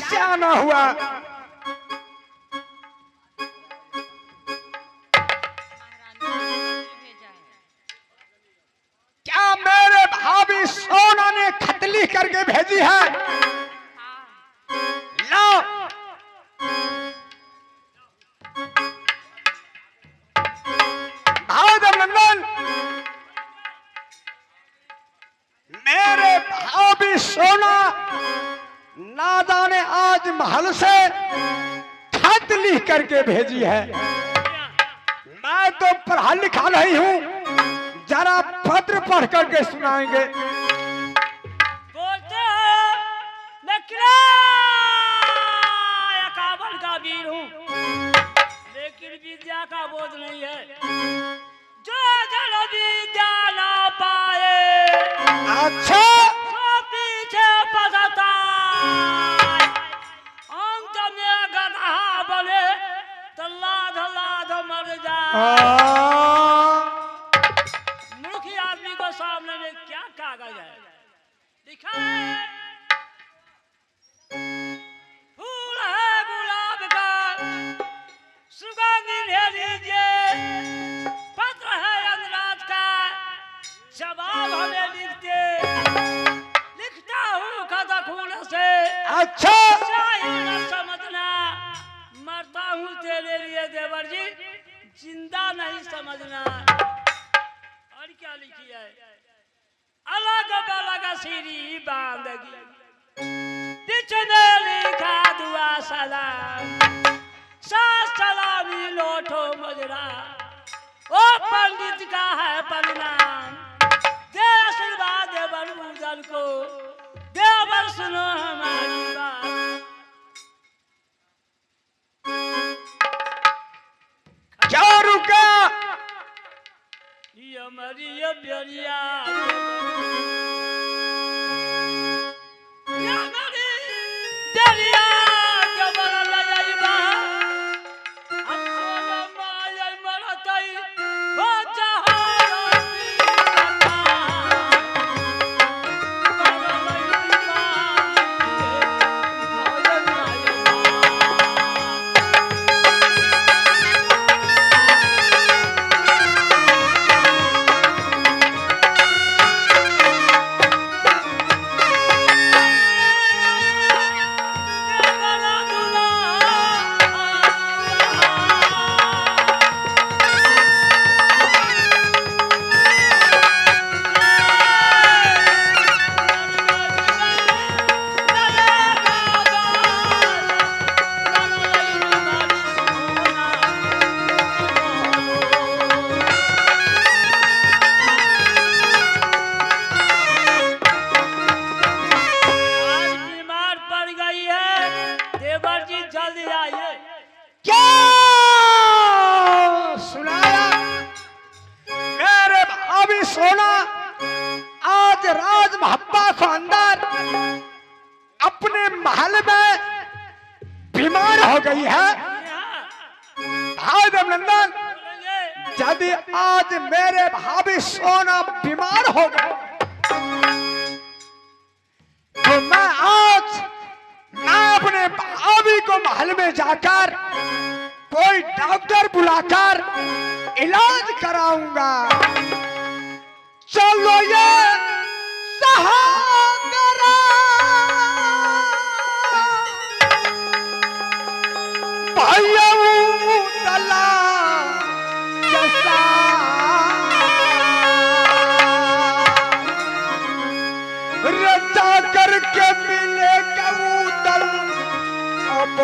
से आना हुआ? क्या मेरे भाभी सोना ने खत लिख करके भेजी है? लो भावनंदन, मेरे भाभी सोना ना जाने आज महल से खत लिख करके भेजी है। मैं तो पढ़ा लिखा नहीं हूं, जरा पत्र पढ़ करके सुनाएंगे। बोलते हो मैं किला काबल का वीर हूँ, लेकिन विद्या का बोध नहीं है। जो जड़ विद्या ना पाए, अच्छा तो पीछे पड़ता। अंत में गधा बने तो लाध लाध मर जाए। मूर्ख आदमी को सामने में क्या कागज है? लिखा है फूल है गुलाब का सुगंध ले लीजिए, पत्र है अनुराग का जवाब हमें लिखता हूँ खत खून से। अच्छा शाही न समझना, मरता हूँ तेरे लिए देवर जी, जिंदा नहीं समझना। और क्या लिखी है? अलग बलग सीरी बांधगी, पिछने लिखा दुआ सलाम, सास सलामी लोटो मुजरा, ओ पंडित का है परिणाम। दे आशीर्वाद दे बलबूदन को, देवर सुनो हमारी बात। क्या रुका? ये मरिया प्यारिया हो गई है। भाई नंदन, यदि आज मेरे भाभी सोना बीमार हो गए तो मैं अपने भाभी को महल में जाकर कोई डॉक्टर बुलाकर इलाज कराऊंगा। चलो ये सहारा भैया तला जैसा रचा करके मिले कबूतर अब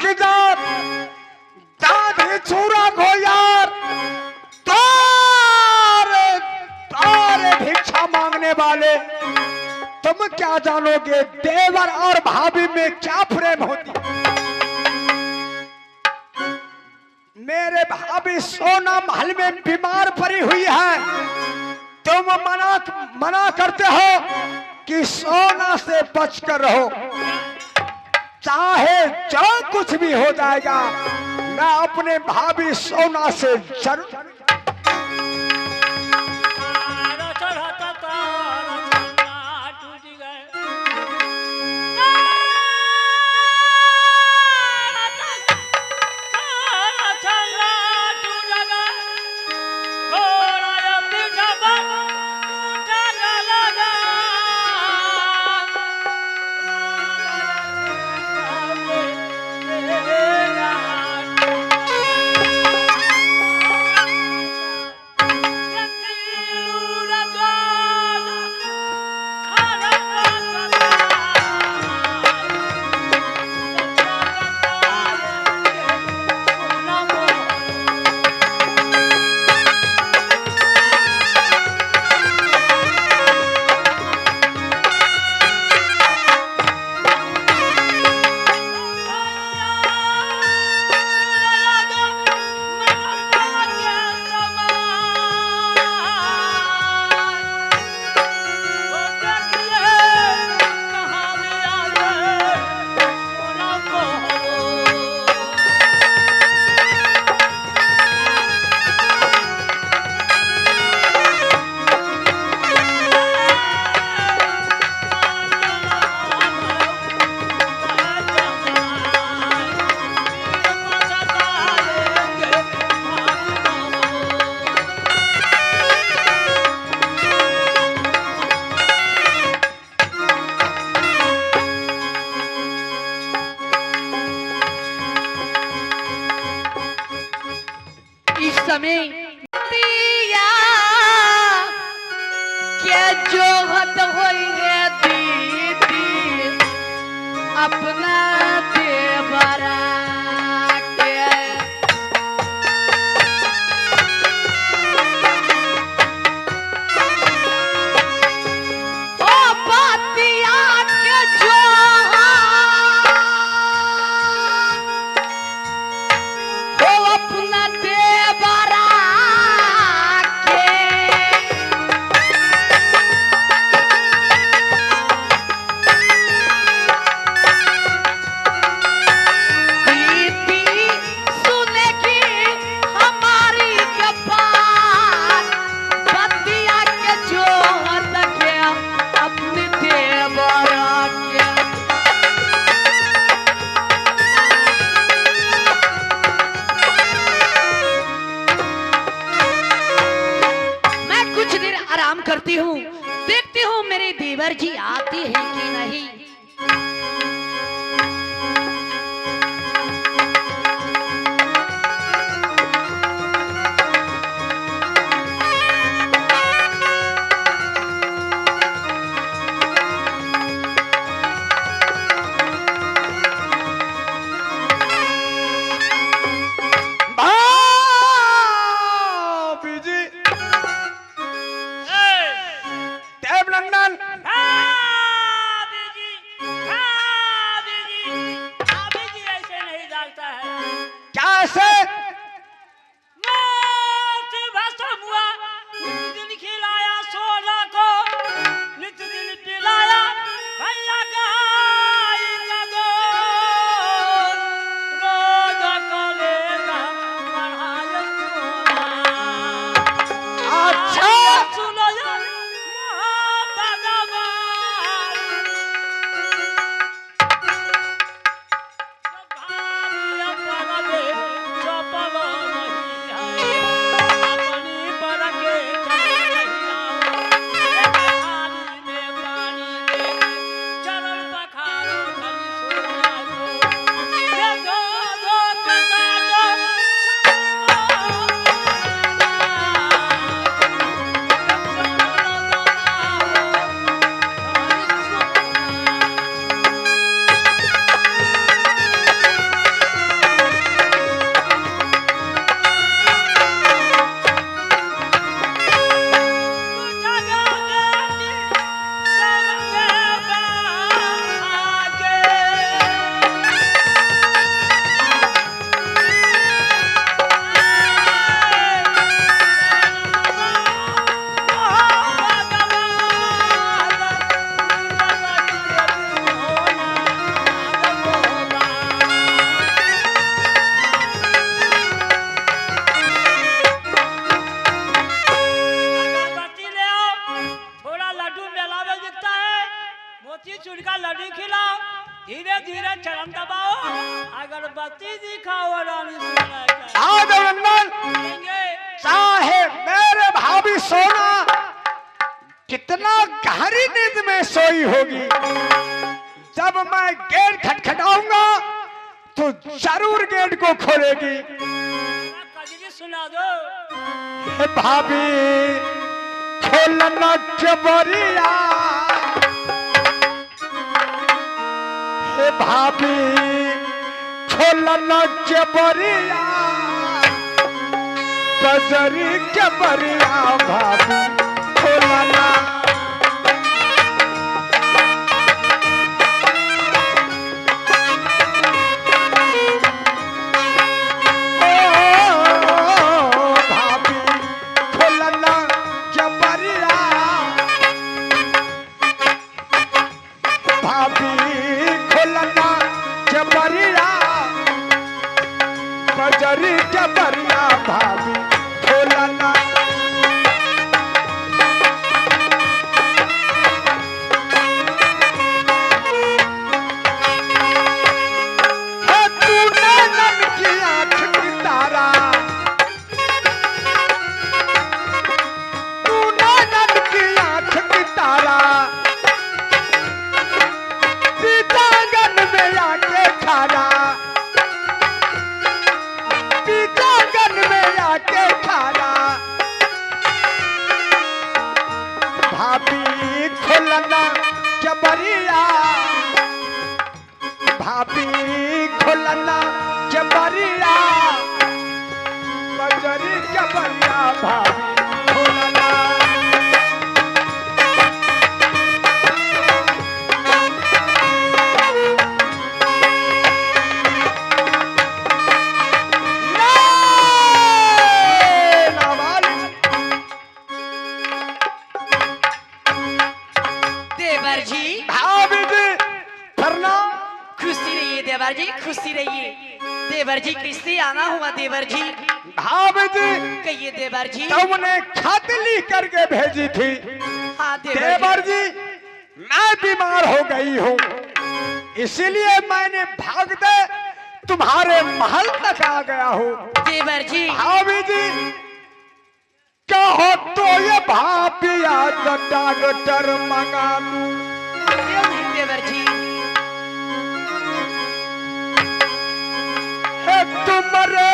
की जात दादी चूरा को यार तारे तारे भिक्षा मांगने वाले, तुम क्या जानोगे देवर और भाभी में क्या प्रेम होती। मेरे भाभी सोना महल में बीमार पड़ी हुई है, तुम मना करते हो कि सोना से बचकर रहो, चाहे जो कुछ भी हो जाएगा मैं अपने भाभी सोना से जरूर। समय दिया क्या जोहत होइए दीदी अपना देवरा के ओ पातिया के जोहत ओ अपना देवरा के दीदी सुनेगी हमारी के बात बतिया के जोहत के अपने देवरा के मैं कुछ देर आराम करती हूँ, देखती हूँ मेरे देवर जी आते हैं कि नहीं। भाभी जी देवनंदन कितना गहरी नींद में सोई होगी। जब मैं गेट खटखटाऊंगा तो जरूर गेट को खोलेगी। कजरी सुना दो। हे भाभी खोलना चबरिया, हे भाभी खोलना चबरिया, बजरी चबरिया भाभी खोलना। बजरी जबरिया भाभी खोलना। है तूने नन की आँख की तारा, तूने नन की आँख की तारा, पीतांगन में आके खाना, के खाना। भाभी खोलना जबरिया, भाभी खोलना जबरिया, बजरी जबरिया भाभी खोलना। देवर जी, भाभी जी करना। खुशी रहिए देवर जी, खुशी रहिए। देवर जी किससे आना हुआ देवर जी? भाभी जी कहिए देवर जी। तुमने खत लिख करके भेजी थी। हाँ देवर जी मैं बीमार हो गई हूँ, इसीलिए मैंने भागते तुम्हारे महल तक आ गया हूँ। देवर जी, भाभी जी कहो तो ये भाभिया डॉक्टर मंगा दूं। क्यों नहीं देवर जी? है तुम्हारे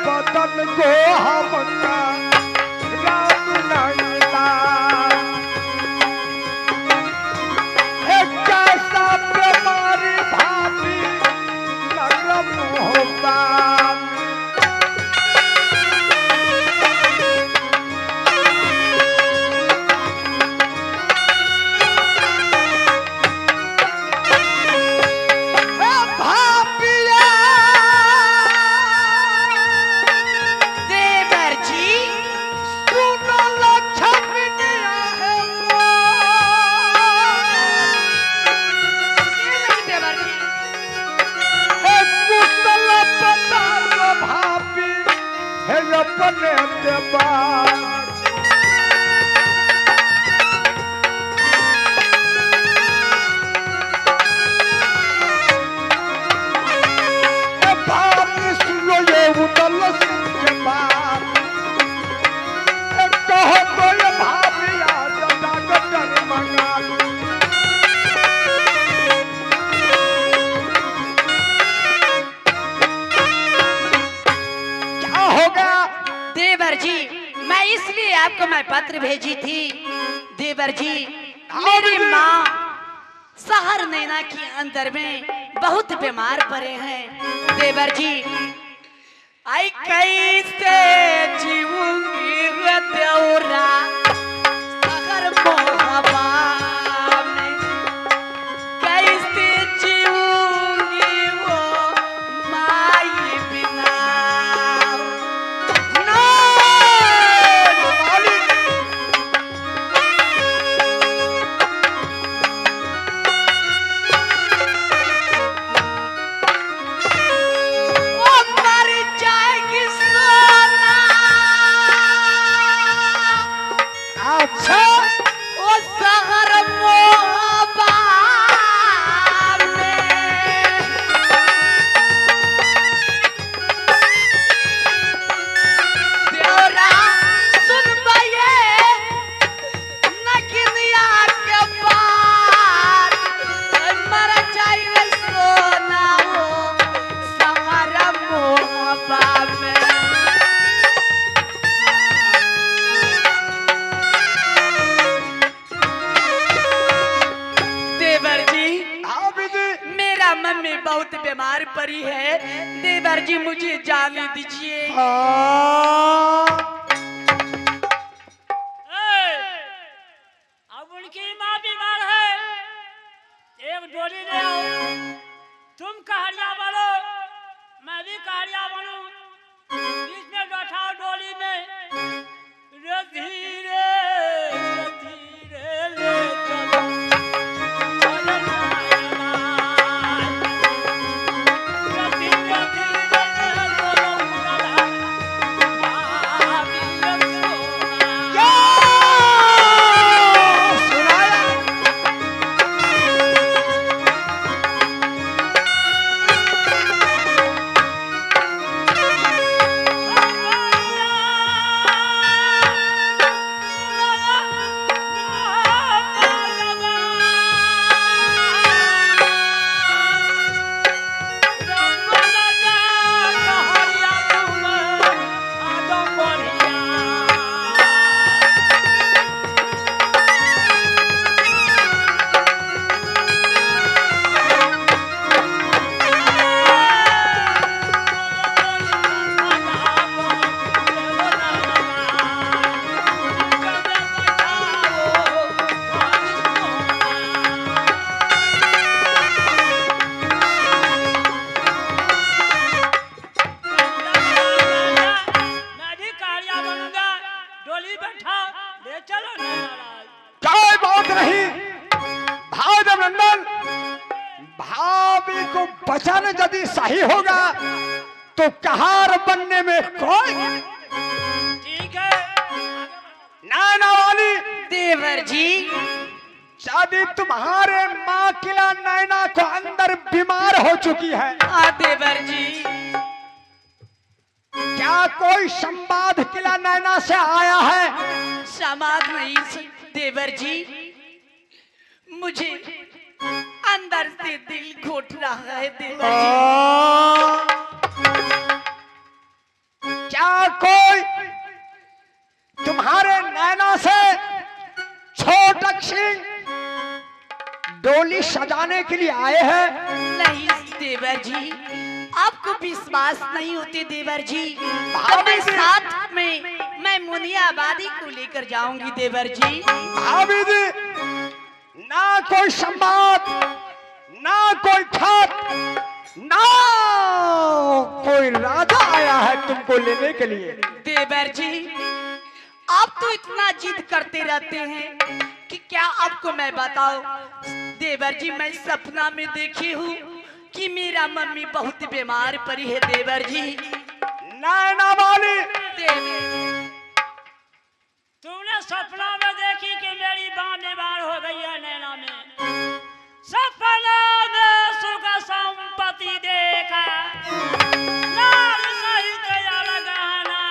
बदन को हमका राम नहीं ला, है कैसा बीमारी भाभी नरम होगा। देवर जी, सुनो लक्षण दिया है क्यों नहीं देवर जी? है कुशल पतार भाभी है अपने देवार। है भाभी सुनो ये उदल सिंह के बात, है कहो तो ये भाभी आज डॉक्टर मंगा दूं। क्या हो गया? देवर जी, मैं इसलिए आपको मैं पत्र भेजी थी। देवर जी, मेरी माँ शहर नैना के अंदर में बहुत बीमार पड़े हैं। देवर जी, आई कैसे जीऊंगी रे देवरा शहर मोहब्बा में, कैसे जीऊंगी वो माई बिना। ओ मर जाएगी सोना परी है, देवर जी मुझे जाने दीजिए। हाँ। अब उनकी माँ बीमार है, एक डोली ले आओ। तुम कहानियां बनो, मैं भी कहानियां बनूं। बीच में बैठाओ डोली में, रे धीरे ले चलो। अरे नारायण, रे धीरे ले चलो मुरादा, भाभी रखो। क्या सुनाया? काय बात नहीं भाई नंदन, भाभी को बचाना यदि सही होगा तो कहार बनने में कोई ठीक है, नैना वाली। देवर जी, यदि तुम्हारे माँ किला नैना को अंदर बीमार हो चुकी है, हाँ देवर जी, क्या कोई संवाद किला नैना से आया है? समाज नहीं देवर जी, मुझे अंदर से दिल घोट रहा है देवर जी। क्या कोई तुम्हारे नैना से छोटक सिंह डोली सजाने के लिए आए हैं? नहीं देवर जी, आपको विश्वास नहीं होते देवर जी, तो भाभी मैं जी। साथ में मैं मुनियाबादी को लेकर जाऊंगी देवर जी। भाभी जी, ना कोई संवाद, ना कोई खत, ना कोई राजा आया है तुमको लेने के लिए। देवर जी, आप तो इतना जिद करते रहते हैं कि क्या आपको मैं बताऊं देवर जी, मैं सपना में देखी हूँ कि मेरा मम्मी बहुत बीमार पड़ी है देवर जी। नैना वाली, तुमने सपना में देखी कि मेरी मां बीमार हो गई है नैना में? सपना में सुख संपत्ति देखा, नारी सहित यार गहना,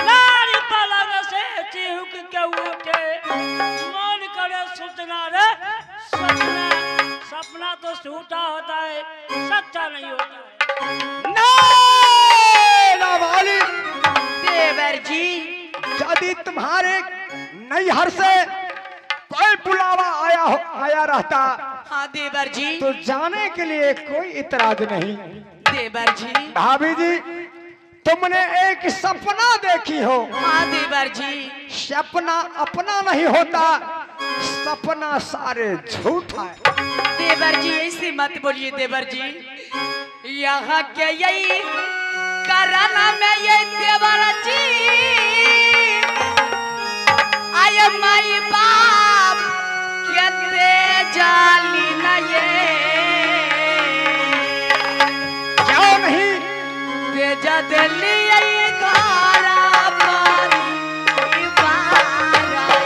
नारी पलंग से चिहुक के उठे, मन करे सुतना रे सपना। सपना तो झूठा होता है, सच्चा नहीं होता है। नैना वाली, देवर जी, यदि तुम्हारे नैहर से कोई बुलावा आया रहता हाँ देवर जी, तो जाने के लिए कोई इतराज नहीं। देवर जी, भाभी जी, तुमने एक सपना देखी हो। हाँ देवर जी, सपना अपना नहीं होता, सपना सारे झूठ है। देवर जी ऐसे मत बोलिए देवर जी, यहाँ के यही कराना में ये देवर जी, आय माई बाप के दे जाली न ये, क्यों नहीं? दे जा दिल्ली यही घरा पारी बाराए।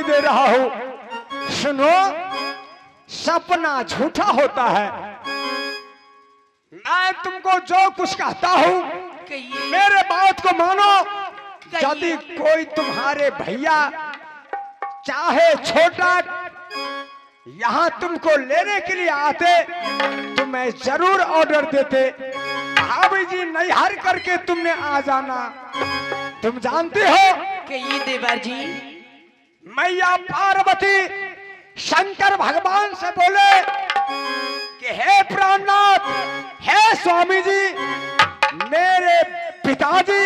चेतावनी दे रहा हूं, सुनो, सपना झूठा होता है। मैं तुमको जो कुछ कहता हूं कहिए मेरे बात को मानो। कहिए। यदि कोई तुम्हारे भैया चाहे छोटा यहाँ तुमको लेने के लिए आते तो मैं जरूर ऑर्डर देते, भाभी जी नैहर करके तुमने आ जाना। तुम जानते हो कहिए देवर जी। मैया पार्वती शंकर भगवान से बोले कि हे प्राणनाथ, हे स्वामी जी, मेरे पिताजी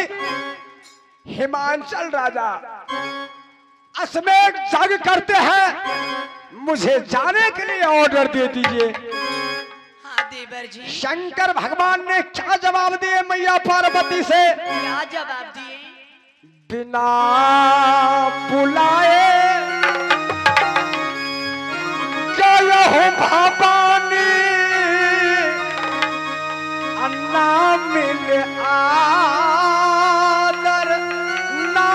हिमांचल राजा अश्वमेध यज्ञ करते हैं, मुझे जाने के लिए ऑर्डर दे दीजिए। हाँ देवर जी। शंकर भगवान ने क्या जवाब दिए मैया पार्वती से? क्या जवाब दिए? बिना बुलाए गए हो भवानी, अन्ना मिल आदर ना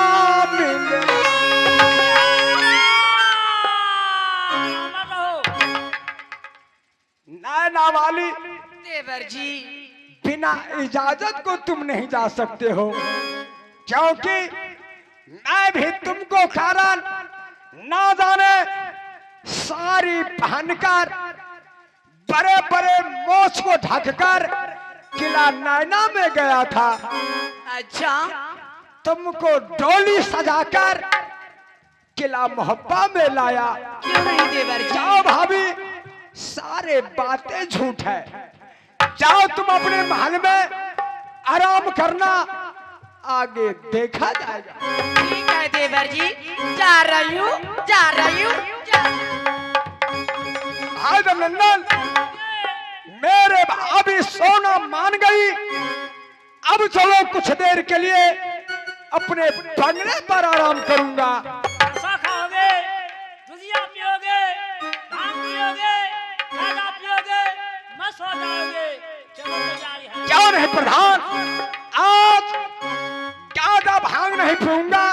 मिल। नैना वाली देवर जी। बिना इजाजत को तुम नहीं जा सकते हो, क्योंकि मैं भी तुमको कारण ना जाने सारी पहनकर बड़े बड़े मोछ को ढककर किला नैना में गया था। अच्छा। तुमको डोली सजाकर किला मोहब्बा में लाया। क्यों नहीं देवर जी? जाओ भाभी, सारे बातें झूठ है। जाओ तुम अपने महल में आराम करना, आगे देखा जाएगा। ठीक है देवर जी, जा रही हूँ, जा रही हूँ। नंदन, मेरे भाभी सोना मान गई। अब चलो कुछ देर के लिए अपने बंगले पर आराम करूंगा। ऐसा खाओगे, गुजिया पियोगे, भांग पियोगे, खाना पियोगे, मस्त हो जाओगे। चलो तैयारी है। क्या नहीं प्रधान, आज ज्यादा भांग नहीं पीऊंगा,